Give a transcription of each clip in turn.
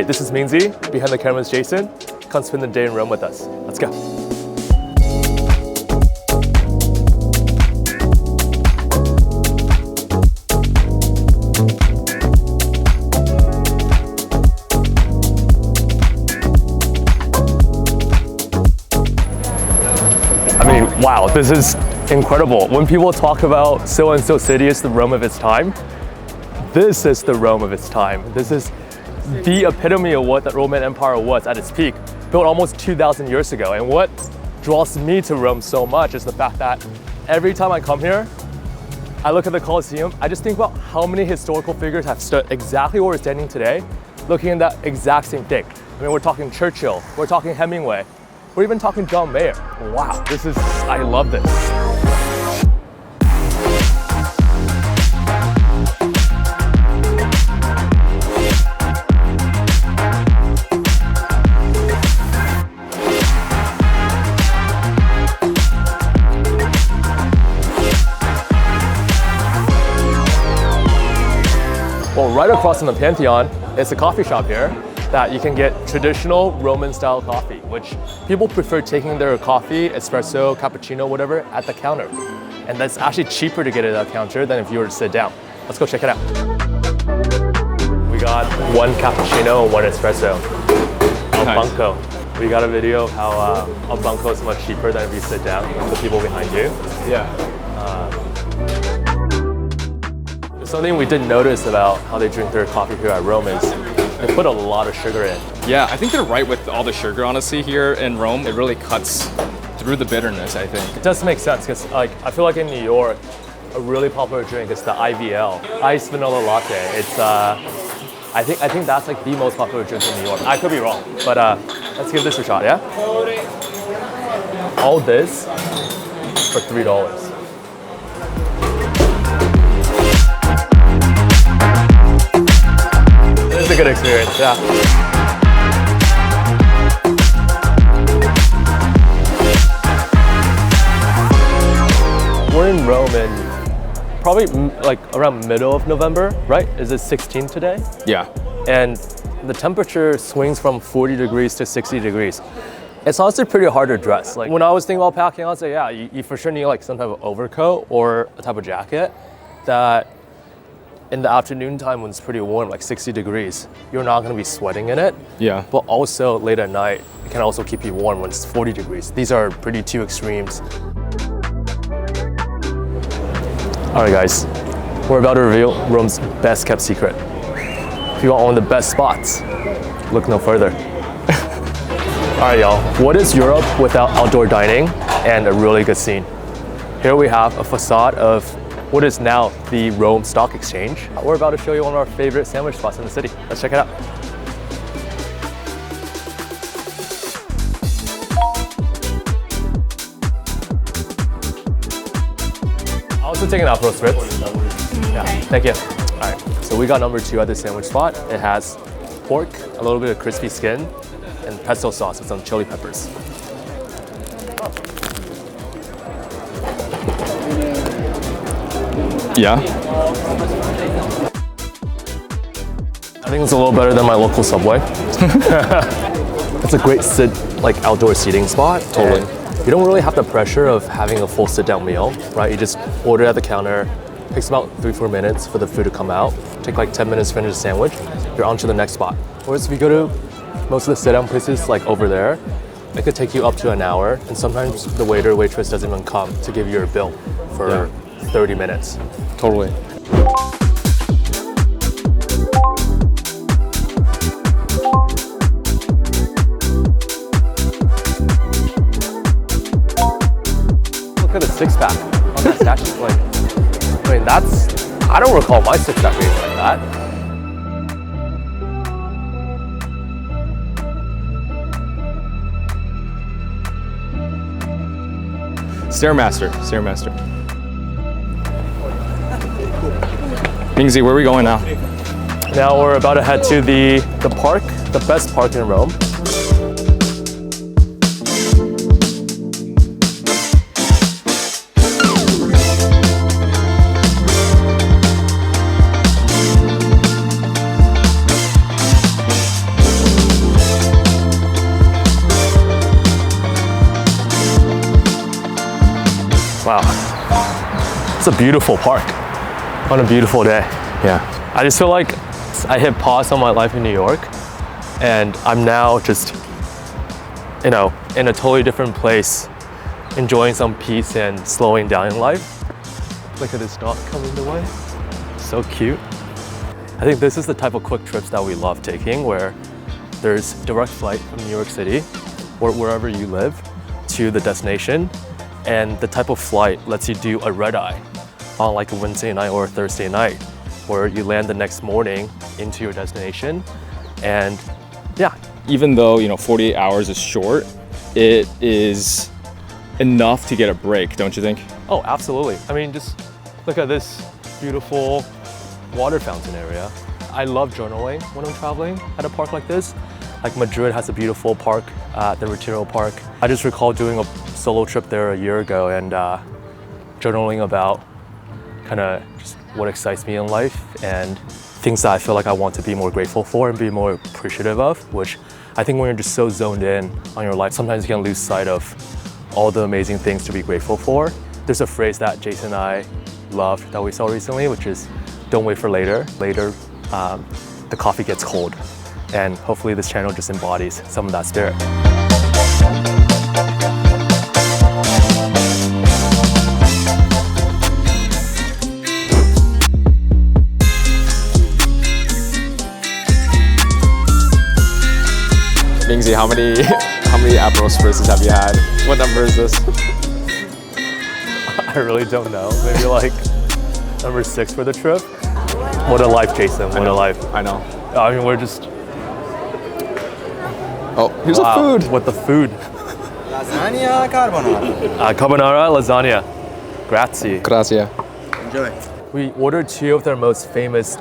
Hey, this is Mingze. Behind the camera is Jason. Come spend the day in Rome with us. Let's go. Wow, this is incredible. When people talk about so-and-so city is the Rome of its time, this is the Rome of its time. This is the epitome of what the Roman Empire was at its peak, built almost 2,000 years ago. And what draws me to Rome so much is the fact that every time I come here, I look at the Colosseum, I just think about how many historical figures have stood exactly where we're standing today, looking at that exact same thing. I mean, we're talking Churchill, we're talking Hemingway, we're even talking John Mayer. Wow, I love this. Well, right across from the Pantheon is a coffee shop here that you can get traditional Roman style coffee, which people prefer taking their coffee, espresso, cappuccino, whatever, at the counter. And that's actually cheaper to get it at the counter than if you were to sit down. Let's go check it out. We got one cappuccino and one espresso. Al Banco. We got a video of how Al Banco is much cheaper than if you sit down with the people behind you. Yeah. Something we didn't notice about how they drink their coffee here at Rome is they put a lot of sugar in. Yeah, I think they're right with all the sugar, honestly, here in Rome. It really cuts through the bitterness, I think. It does make sense, because I feel like in New York, a really popular drink is the IVL, iced vanilla latte. It's, I think that's like the most popular drink in New York. I could be wrong, but let's give this a shot, yeah? All this for $3. It's a good experience, yeah. We're in Rome in probably like around middle of November, right? Is it 16 today? Yeah. And the temperature swings from 40 degrees to 60 degrees. It's honestly pretty hard to dress. Like when I was thinking about packing, I was like, yeah, you for sure need like some type of overcoat or a type of jacket that in the afternoon time when it's pretty warm, like 60 degrees, you're not gonna be sweating in it. Yeah. But also late at night, it can also keep you warm when it's 40 degrees. These are pretty two extremes. All right, guys, we're about to reveal Rome's best kept secret. If you want one of the best spots, look no further. All right, y'all, what is Europe without outdoor dining and a really good scene? Here we have a facade of what is now the Rome Stock Exchange. We're about to show you one of our favorite sandwich spots in the city. Let's check it out. I'll also take an Aperol Spritz. Yeah, thank you. All right, so we got number 2 at this sandwich spot. It has pork, a little bit of crispy skin, and pesto sauce with some chili peppers. Yeah. I think it's a little better than my local Subway. It's a great outdoor seating spot. Totally. You don't really have the pressure of having a full sit-down meal, right? You just order at the counter. It takes about 3-4 minutes for the food to come out. Take like 10 minutes to finish the sandwich. You're on to the next spot. Whereas if you go to most of the sit-down places like over there, it could take you up to an hour, and sometimes the waiter or waitress doesn't even come to give you your bill for 30 minutes. Totally. Look at the six-pack on that statue. Like, I mean, I don't recall my six-pack being like that. Stairmaster. Mingze, where are we going now? Now we're about to head to the park, the best park in Rome. Wow. It's a beautiful park on a beautiful day. Yeah. I just feel like I hit pause on my life in New York and I'm now just, you know, in a totally different place, enjoying some peace and slowing down in life. Look at this dog coming the way. So cute. I think this is the type of quick trips that we love taking, where there's direct flight from New York City or wherever you live to the destination. And the type of flight lets you do a red eye on like a Wednesday night or a Thursday night, where you land the next morning into your destination. And yeah. Even though, 48 hours is short, it is enough to get a break, don't you think? Oh, absolutely. I mean, just look at this beautiful water fountain area. I love journaling when I'm traveling at a park like this. Like Madrid has a beautiful park, the Retiro Park. I just recall doing a solo trip there a year ago and journaling about kind of just what excites me in life and things that I feel like I want to be more grateful for and be more appreciative of, which I think when you're just so zoned in on your life, sometimes you can lose sight of all the amazing things to be grateful for. There's a phrase that Jason and I loved that we saw recently, which is, don't wait for later. Later, the coffee gets cold. And hopefully this channel just embodies some of that spirit. Mingze, how many Aperol Spritzes have you had? What number is this? I really don't know. Maybe like number 6 for the trip. What a life, Jason. What a life. I know. I mean, we're just... Oh, here's wow, the food. What the food. Lasagna carbonara. Carbonara, lasagna. Grazie. Grazie. Enjoy. We ordered 2 of their most famous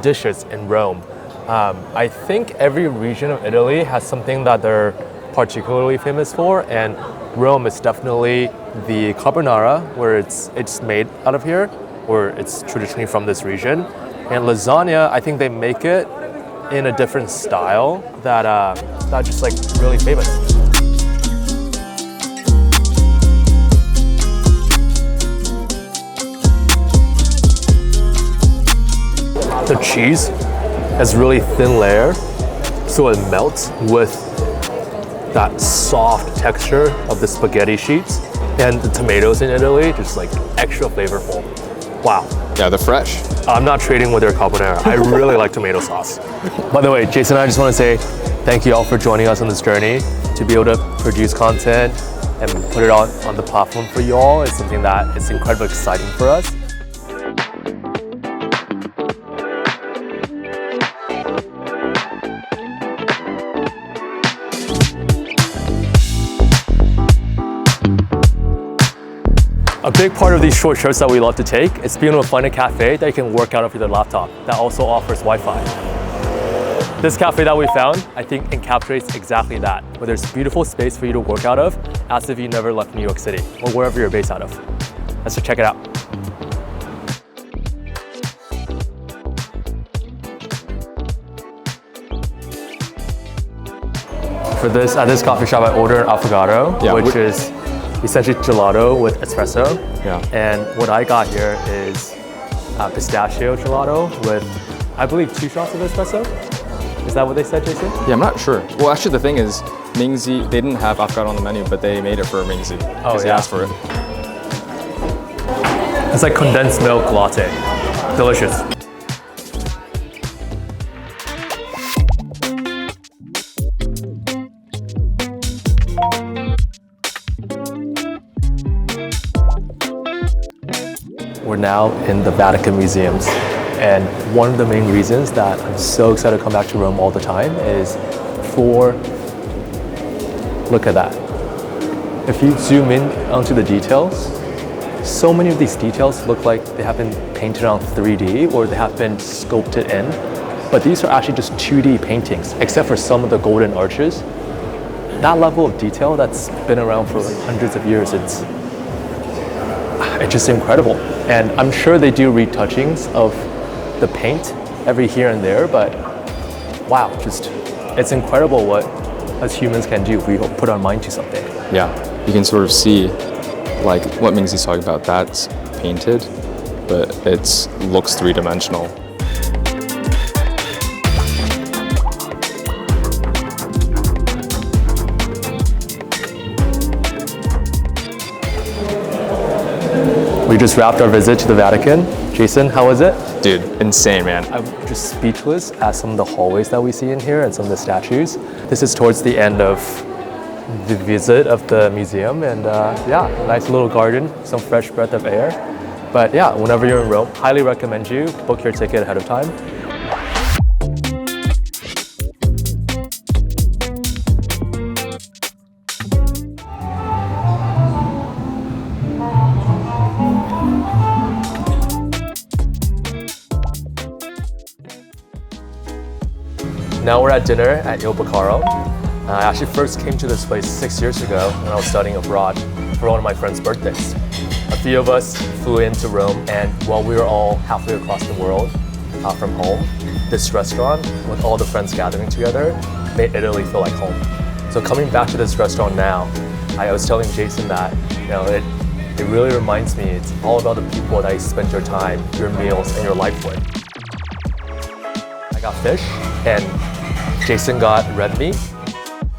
dishes in Rome. I think every region of Italy has something that they're particularly famous for, and Rome is definitely the carbonara, where it's made out of here, or it's traditionally from this region. And lasagna, I think they make it in a different style that's just like really famous. The cheese has really thin layer, so it melts with that soft texture of the spaghetti sheets. And the tomatoes in Italy, just like extra flavorful. Wow. Yeah, they're fresh. I'm not trading with their carbonara. I really like tomato sauce. By the way, Jason and I just want to say thank you all for joining us on this journey. To be able to produce content and put it on the platform for you all is something that is incredibly exciting for us. A big part of these short trips that we love to take is being able to find a cafe that you can work out of your laptop that also offers Wi-Fi. This cafe that we found, I think, encapsulates exactly that, where there's beautiful space for you to work out of as if you never left New York City or wherever you're based out of. Let's just check it out. For this, at this coffee shop, I ordered an affogato, which is essentially gelato with espresso. Yeah. And what I got here is pistachio gelato with, I believe, 2 shots of espresso. Is that what they said, Jason? Yeah, I'm not sure. Well, actually, the thing is, Mingze, they didn't have avocado on the menu, but they made it for Mingze. Oh, He yeah. asked for it. It's like condensed milk latte. Delicious. We're now in the Vatican Museums, and one of the main reasons that I'm so excited to come back to Rome all the time is for, look at that. If you zoom in onto the details, so many of these details look like they have been painted on 3D or they have been sculpted in, but these are actually just 2D paintings, except for some of the golden arches. That level of detail that's been around for like hundreds of years, it's just incredible. And I'm sure they do retouchings of the paint every here and there, but wow, it's incredible what us humans can do if we put our mind to something. Yeah, you can sort of see like what Mingze's talking about, that's painted, but it looks three-dimensional. We just wrapped our visit to the Vatican. Jason, how was it? Dude, insane, man. I'm just speechless at some of the hallways that we see in here and some of the statues. This is towards the end of the visit of the museum, and yeah, nice little garden, some fresh breath of air. But yeah, whenever you're in Rome, highly recommend you book your ticket ahead of time. Now we're at dinner at Il Baccaro. I actually first came to this place 6 years ago when I was studying abroad for one of my friend's birthdays. A few of us flew into Rome, and while we were all halfway across the world from home, this restaurant, with all the friends gathering together, made Italy feel like home. So coming back to this restaurant now, I was telling Jason that it really reminds me, it's all about the people that you spend your time, your meals, and your life with. I got fish, and Jason got red meat.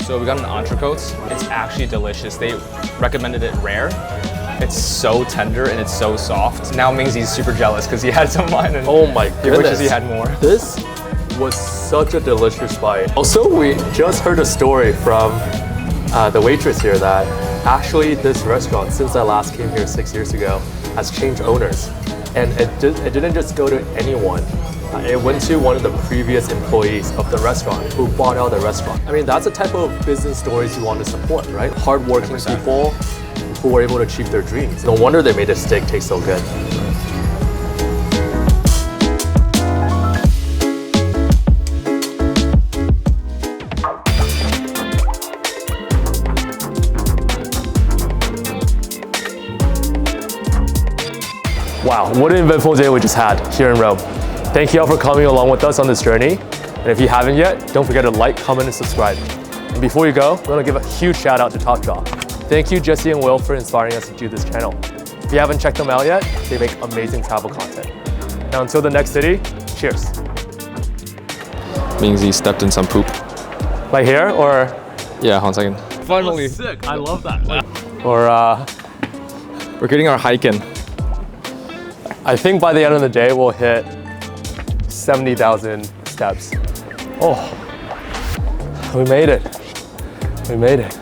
So we got an entrecote. It's actually delicious. They recommended it rare. It's so tender and it's so soft. Now Mingze's super jealous because he had some of mine and oh my goodness, he wishes he had more. This was such a delicious bite. Also, we just heard a story from the waitress here that actually this restaurant, since I last came here 6 years ago, has changed owners. And it didn't just go to anyone. It went to one of the previous employees of the restaurant who bought out the restaurant. I mean, that's the type of business stories you want to support, right? Hardworking 100%. People who were able to achieve their dreams. No wonder they made the steak taste so good. Wow, what an eventful day we just had here in Rome. Thank you all for coming along with us on this journey. And if you haven't yet, don't forget to like, comment, and subscribe. And before you go, we want to give a huge shout out to Top Jaw. Thank you, Jesse and Will, for inspiring us to do this channel. If you haven't checked them out yet, they make amazing travel content. Now until the next city, cheers. Mingze stepped in some poop. Like here, or? Yeah, 1 second. Finally. Oh, sick, I love that. Or we're getting our hike in. I think by the end of the day, we'll hit 70,000 steps. Oh, we made it. We made it.